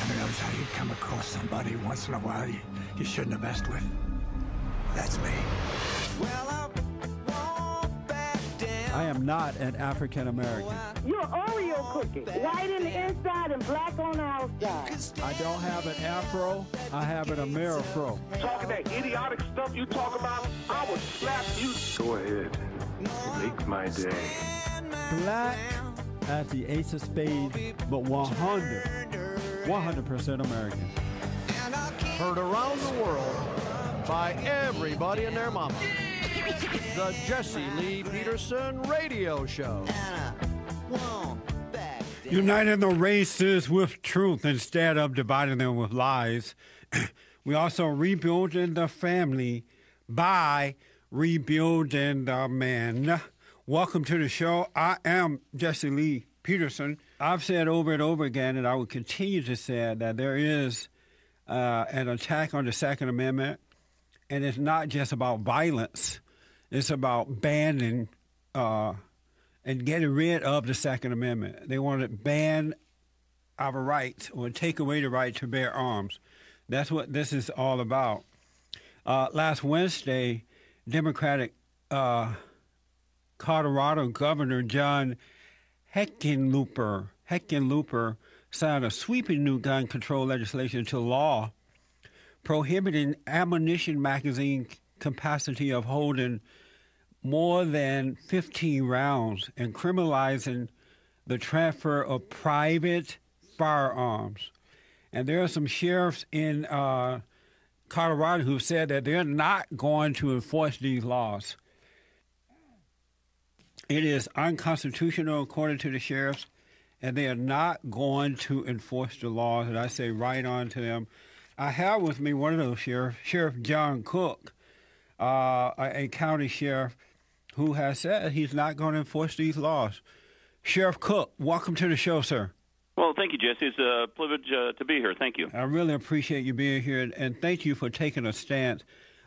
Ever notice how you come across somebody once in a while you shouldn't have messed with? That's me. I am not an African American. You're an Oreo cookie, white in the inside and black on the outside. I don't have an afro, I have an Amerifro. Talking that idiotic stuff you talk about, I would slap you. Go ahead. Make my day. Black as the ace of spades, but 100% American. Heard around the world by everybody and their mama. The Jesse Lee Peterson Radio Show. Uniting the races with truth instead of dividing them with lies. We also rebuilding the family by rebuilding the man. Welcome to the show. I am Jesse Lee Peterson. I've said over and over again, and I will continue to say that there is an attack on the Second Amendment, and it's not just about violence. It's about banning and getting rid of the Second Amendment. They want to ban our rights or take away the right to bear arms. That's what this is all about. Last Wednesday, Democratic Colorado Governor John Hickenlooper signed a sweeping new gun control legislation into law prohibiting ammunition magazine capacity of holding more than 15 rounds and criminalizing the transfer of private firearms. And there are some sheriffs in Colorado who said that they're not going to enforce these laws. It is unconstitutional, according to the sheriffs, and they are not going to enforce the laws. And I say right on to them. I have with me one of those sheriffs, Sheriff John Cooke, a county sheriff, who has said he's not going to enforce these laws. Sheriff Cooke, welcome to the show, sir. Well, thank you, Jesse. It's a privilege to be here. Thank you. I really appreciate you being here, and thank you for taking a stance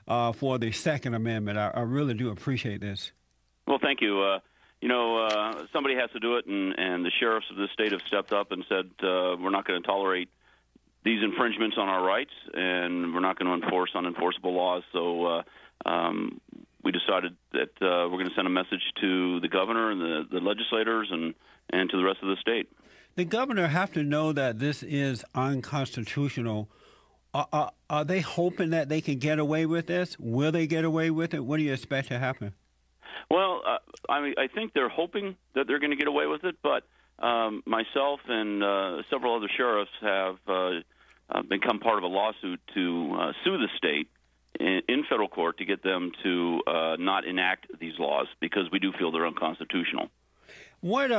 for the Second Amendment. I really do appreciate this. Well, thank you. Somebody has to do it, and the sheriffs of the state have stepped up and said we're not going to tolerate these infringements on our rights, and we're not going to enforce unenforceable laws. So we decided that we're going to send a message to the governor and the legislators and to the rest of the state. The governor have to know that this is unconstitutional. Are they hoping that they can get away with this? Will they get away with it? What do you expect to happen? Well, I think they're hoping that they're going to get away with it, but myself and several other sheriffs have become part of a lawsuit to sue the state in federal court to get them to not enact these laws because we do feel they're unconstitutional. What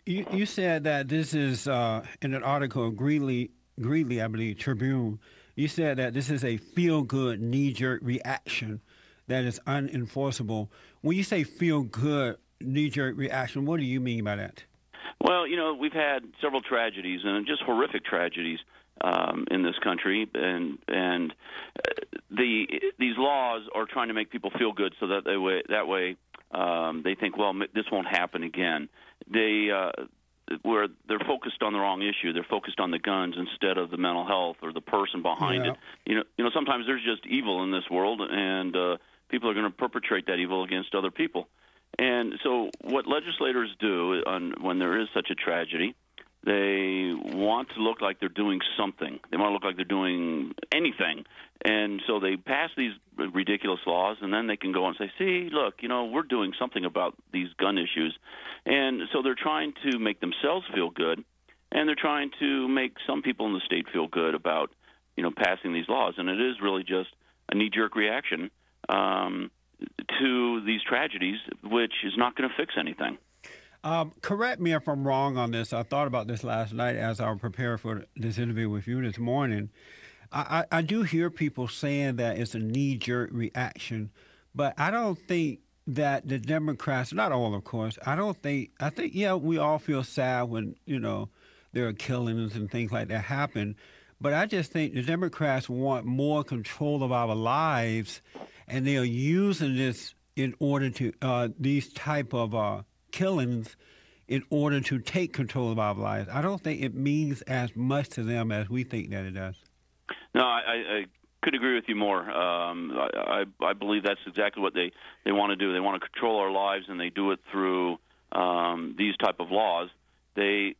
you said that this is in an article of Greeley, I believe, Tribune. You said that this is a feel-good, knee-jerk reaction that is unenforceable. When you say feel-good, knee-jerk reaction, what do you mean by that? Well, we've had several tragedies, and just horrific tragedies in this country, and these laws are trying to make people feel good so that they think, well, this won't happen again. They're focused on the wrong issue. They're focused on the guns instead of the mental health or the person behind it. Sometimes there's just evil in this world, and people are going to perpetrate that evil against other people. And so what legislators do when there is such a tragedy, they want to look like they're doing something. They want to look like they're doing anything. And so they pass these ridiculous laws, and then they can go and say, see, look, we're doing something about these gun issues. And so they're trying to make themselves feel good, and they're trying to make some people in the state feel good about, passing these laws. And it is really just a knee-jerk reaction to these tragedies, which is not going to fix anything. Correct me if I'm wrong on this. I thought about this last night as I was preparing for this interview with you this morning. I do hear people saying that it's a knee-jerk reaction, but I don't think that the Democrats, not all, of course, I think, we all feel sad when, there are killings and things like that happen, but I just think the Democrats want more control of our lives, and they are using this in order to, these type of killings in order to take control of our lives. I don't think it means as much to them as we think that it does. No, I could agree with you more. I believe that's exactly what they want to do. They want to control our lives, and they do it through these type of laws. They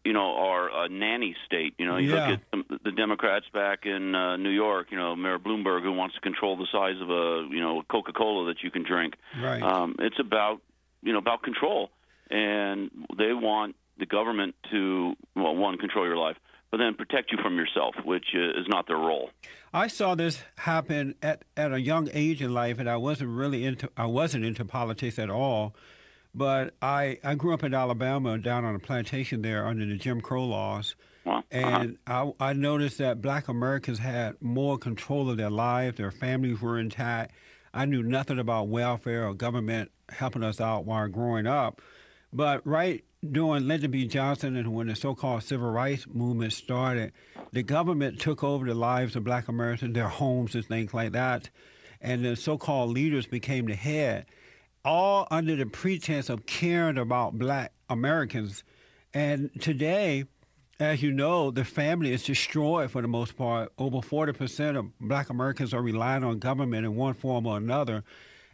are a nanny state. You look at the Democrats back in New York. Mayor Bloomberg, who wants to control the size of a Coca-Cola that you can drink. Right. It's about control, and they want the government to control your life, but then protect you from yourself, which is not their role. I saw this happen at a young age in life, and I wasn't into politics at all. But I grew up in Alabama, down on a plantation there under the Jim Crow laws. Well, and I noticed that black Americans had more control of their lives. Their families were intact. I knew nothing about welfare or government helping us out while growing up. But right during Lyndon B. Johnson and when the so-called civil rights movement started, the government took over the lives of black Americans, their homes and things like that. And the so-called leaders became the head, all under the pretense of caring about black Americans. And today, as you know, the family is destroyed for the most part. Over 40% of black Americans are relying on government in one form or another.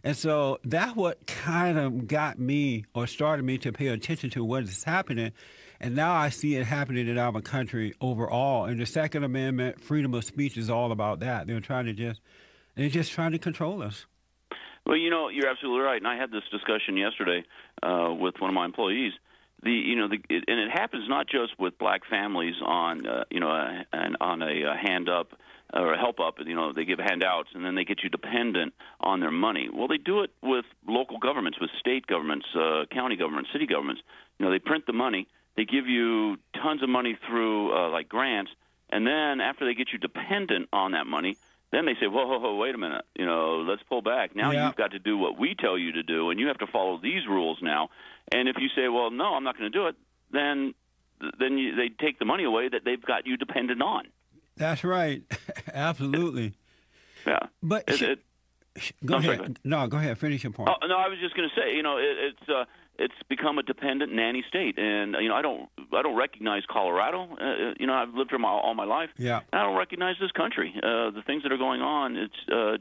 And so that's what kind of got me or started me to pay attention to what is happening. And now I see it happening in our country overall. And the Second Amendment, freedom of speech is all about that. They're just trying to control us. Well, you're absolutely right, and I had this discussion yesterday with one of my employees. And it happens not just with black families on a hand up or a help up. They give handouts and then they get you dependent on their money. Well, they do it with local governments, with state governments, county governments, city governments. They print the money, they give you tons of money through like grants, and then after they get you dependent on that money, then they say, whoa, wait a minute, let's pull back. Now you've got to do what we tell you to do, and you have to follow these rules now. And if you say, well, no, I'm not going to do it, then they take the money away that they've got you dependent on. That's right. Absolutely. Yeah. But go ahead. No, go ahead. Finish your point. Oh, no, I was just going to say, it's become a dependent nanny state, and I don't recognize Colorado. I've lived here all my life. Yeah. And I don't recognize this country. The things that are going on, it's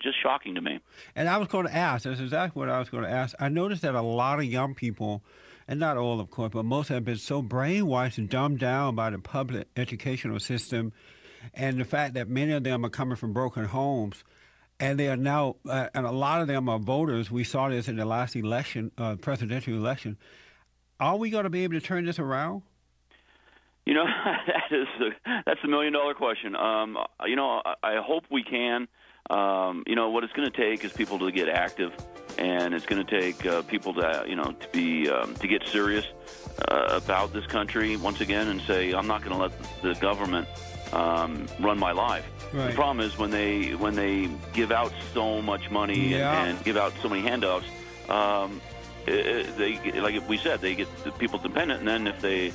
just shocking to me. And I was going to ask. That's exactly what I was going to ask. I noticed that a lot of young people, and not all, of course, but most have been so brainwashed and dumbed down by the public educational system, and the fact that many of them are coming from broken homes. And they are now, and a lot of them are voters. We saw this in the last election, presidential election. Are we going to be able to turn this around? That's $1 million question. I hope we can. What it's going to take is people to get active, and it's going to take people to get serious about this country once again and say, I'm not going to let the government run my life. Right. The problem is when they give out so much money and give out so many handouts, they, like we said, they get the people dependent, and then if they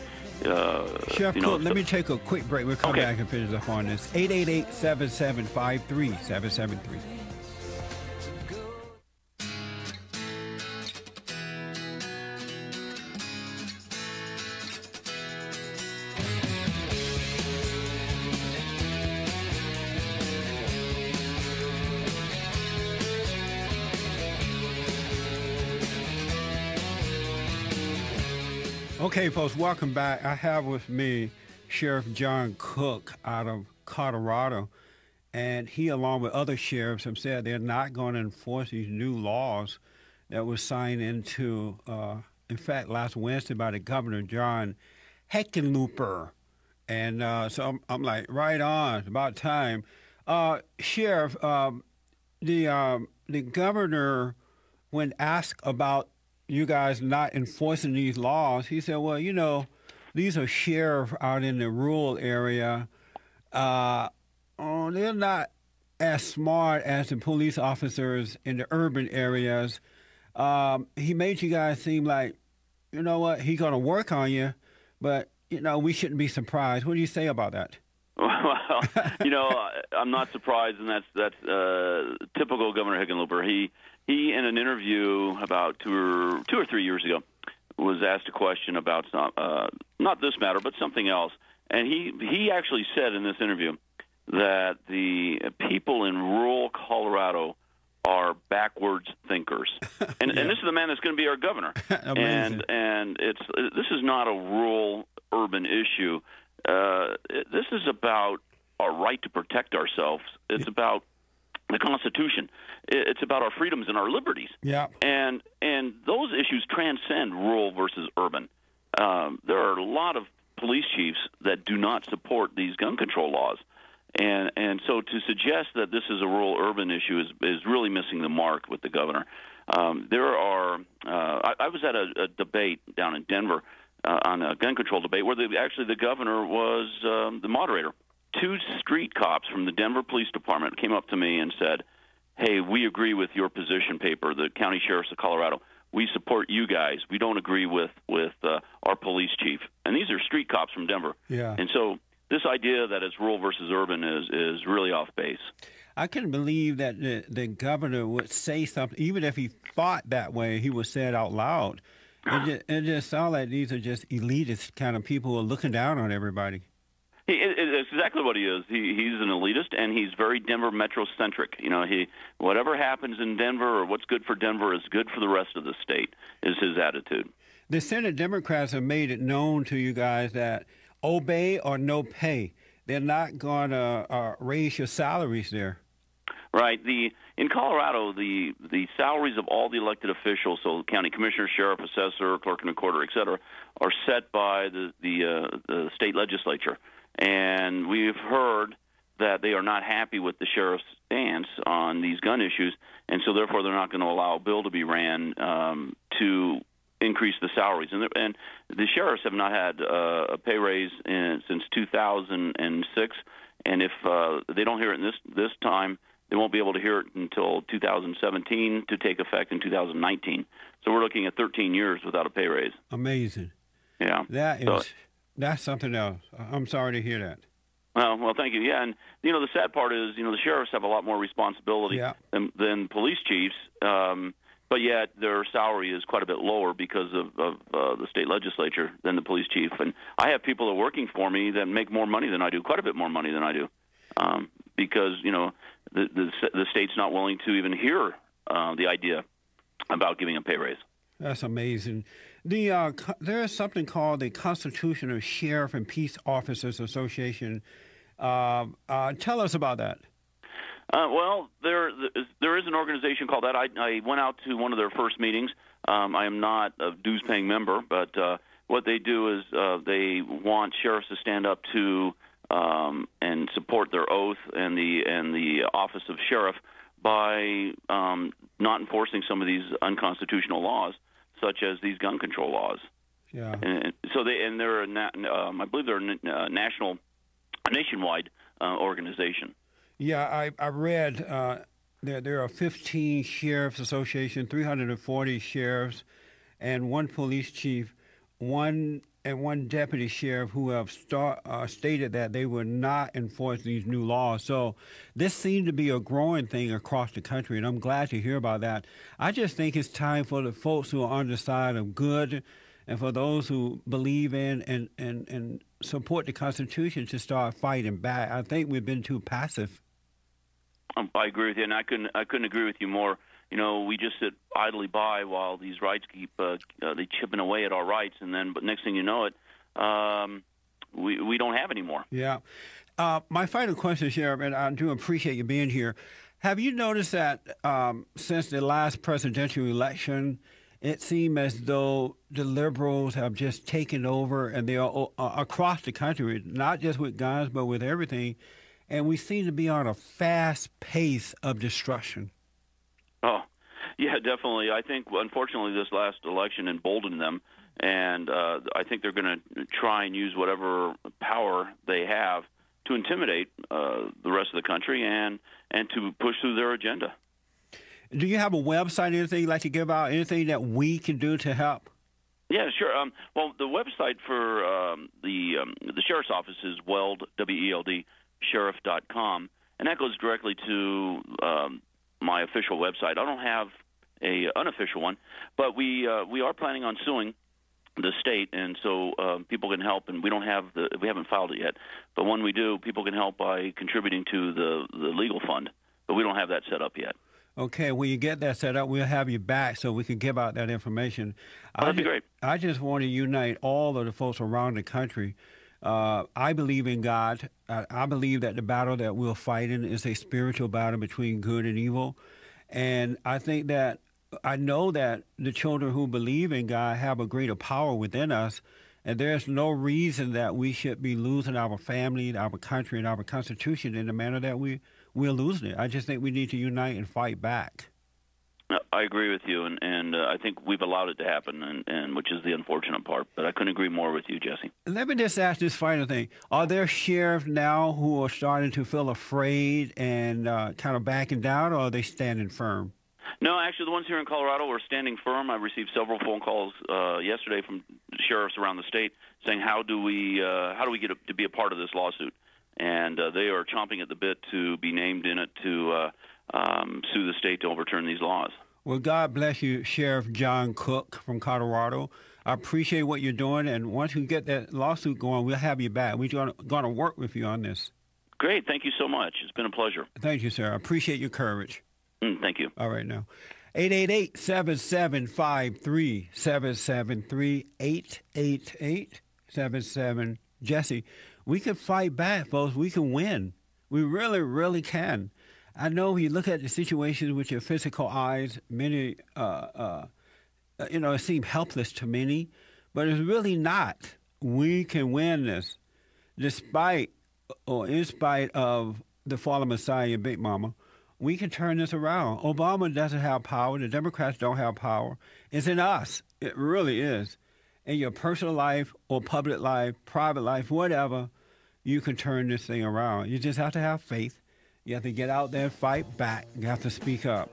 Chef Cooke, let me take a quick break. We'll come back and finish up on this. 888-7753-773. Okay, folks, welcome back. I have with me Sheriff John Cooke out of Colorado, and he, along with other sheriffs, have said they're not going to enforce these new laws that were signed into, in fact, last Wednesday by the governor, John Hickenlooper. And so I'm like, right on, it's about time. Sheriff, the governor, when asked about you guys not enforcing these laws, he said, well, these are sheriffs out in the rural area. They're not as smart as the police officers in the urban areas. He made you guys seem like, you know what, he's going to work on you, but, we shouldn't be surprised. What do you say about that? Well, I'm not surprised, and that's typical Governor Hickenlooper. He in an interview about two or 3 years ago was asked a question about not this matter, but something else, and he actually said in this interview that the people in rural Colorado are backwards thinkers, and this is the man that's going to be our governor. and this is not a rural urban issue. This is about our right to protect ourselves. It's about the Constitution. It's about our freedoms and our liberties. Yeah. And those issues transcend rural versus urban. There are a lot of police chiefs that do not support these gun control laws. And so to suggest that this is a rural-urban issue is really missing the mark with the governor. There are I was at a debate down in Denver on a gun control debate where the governor was the moderator. 2 street cops from the Denver Police Department came up to me and said, "Hey, we agree with your position paper, the county sheriffs of Colorado. We support you guys. We don't agree with our police chief." And these are street cops from Denver. Yeah. And so this idea that it's rural versus urban is really off base. I couldn't believe that the governor would say something, even if he thought that way, he would say it out loud. It just sounds like these are just elitist kind of people who are looking down on everybody. It's exactly what he is. He's an elitist, and he's very Denver metro-centric. Whatever happens in Denver or what's good for Denver is good for the rest of the state, is his attitude. The Senate Democrats have made it known to you guys that obey or no pay. They're not going to raise your salaries there. Right. In Colorado, the salaries of all the elected officials, so county commissioner, sheriff, assessor, clerk and recorder, et cetera, are set by the state legislature. And we've heard that they are not happy with the sheriff's stance on these gun issues, and so therefore they're not going to allow a bill to be ran to increase the salaries. And the sheriffs have not had a pay raise since 2006, and if they don't hear it this time, they won't be able to hear it until 2017 to take effect in 2019. So we're looking at 13 years without a pay raise. Amazing. Yeah. That's something else. I'm sorry to hear that. Well, thank you. Yeah, and the sad part is, the sheriffs have a lot more responsibility than police chiefs, but yet their salary is quite a bit lower because of the state legislature than the police chief. And I have people that are working for me that make more money than I do, quite a bit more money than I do, because the state's not willing to even hear the idea about giving a pay raise. That's amazing. There is something called the Constitutional Sheriff and Peace Officers Association. Tell us about that. Well, there is an organization called that. I went out to one of their first meetings. I am not a dues-paying member, but what they do is they want sheriffs to stand up to and support their oath and the office of sheriff by not enforcing some of these unconstitutional laws, such as these gun control laws. Yeah. And so they're I believe they're a nationwide organization. Yeah, I read there are 15 sheriffs association, 340 sheriffs, and 1 police chief, 1 deputy sheriff who have stated that they will not enforce these new laws. So this seems to be a growing thing across the country, and I'm glad to hear about that. I just think it's time for the folks who are on the side of good and for those who believe in and support the Constitution to start fighting back. I think we've been too passive. I agree with you, and I couldn't agree with you more. We just sit idly by while these rights keep they chipping away at our rights, but next thing you know it, we don't have any more. Yeah. My final question, Sheriff, and I do appreciate you being here. Have you noticed that since the last presidential election, it seemed as though the liberals have just taken over, and they are across the country, not just with guns, but with everything, and we seem to be on a fast pace of destruction. Oh, yeah, definitely. I think, unfortunately, this last election emboldened them, and I think they're going to try and use whatever power they have to intimidate the rest of the country and to push through their agenda. Do you have a website, anything you'd like to give out, anything that we can do to help? Yeah, sure. Well, the website for the sheriff's office is WELD, W-E-L-D, sheriff.com, and that goes directly to my official website. I don't have a unofficial one, but we are planning on suing the state, and so people can help. And we haven't filed it yet, but when we do, people can help by contributing to the legal fund. But we don't have that set up yet. Okay, when you get that set up, we'll have you back so we can give out that information. That'd be great. I just want to unite all of the folks around the country. I believe in God. I believe that the battle that we're fighting is a spiritual battle between good and evil. And I know that the children who believe in God have a greater power within us. And there's no reason that we should be losing our family, our country, and our Constitution in the manner that we're losing it. I just think we need to unite and fight back. I agree with you, and I think we've allowed it to happen, and which is the unfortunate part. But I couldn't agree more with you, Jesse. Let me just ask this final thing. Are there sheriffs now who are starting to feel afraid and kind of backing down, or are they standing firm? No, actually, the ones here in Colorado are standing firm. I received several phone calls yesterday from sheriffs around the state saying, how do we get to be a part of this lawsuit? And they are chomping at the bit to be named in it to sue the state to overturn these laws. Well, God bless you, Sheriff John Cooke from Colorado. I appreciate what you're doing, and once we get that lawsuit going, we'll have you back. We're going to work with you on this. Great. Thank you so much. It's been a pleasure. Thank you, sir. I appreciate your courage. Thank you. All right, now. 888-7753-773, 888-77 Jesse. We can fight back, folks. We can win. We really, really can. I know when you look at the situations with your physical eyes, many, it seems helpless to many, but it's really not. We can win this, in spite of the fallen Messiah, Big Mama. We can turn this around. Obama doesn't have power. The Democrats don't have power. It's in us. It really is. In your personal life or public life, private life, whatever, you can turn this thing around. You just have to have faith. You have to get out there and fight back. You have to speak up.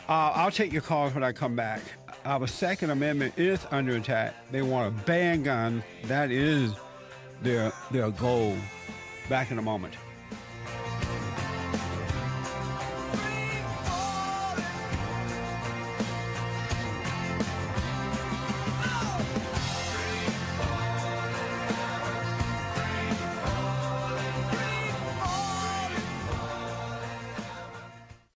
I'll take your calls when I come back. Our Second Amendment is under attack. They want to ban guns. That is their goal. Back in a moment.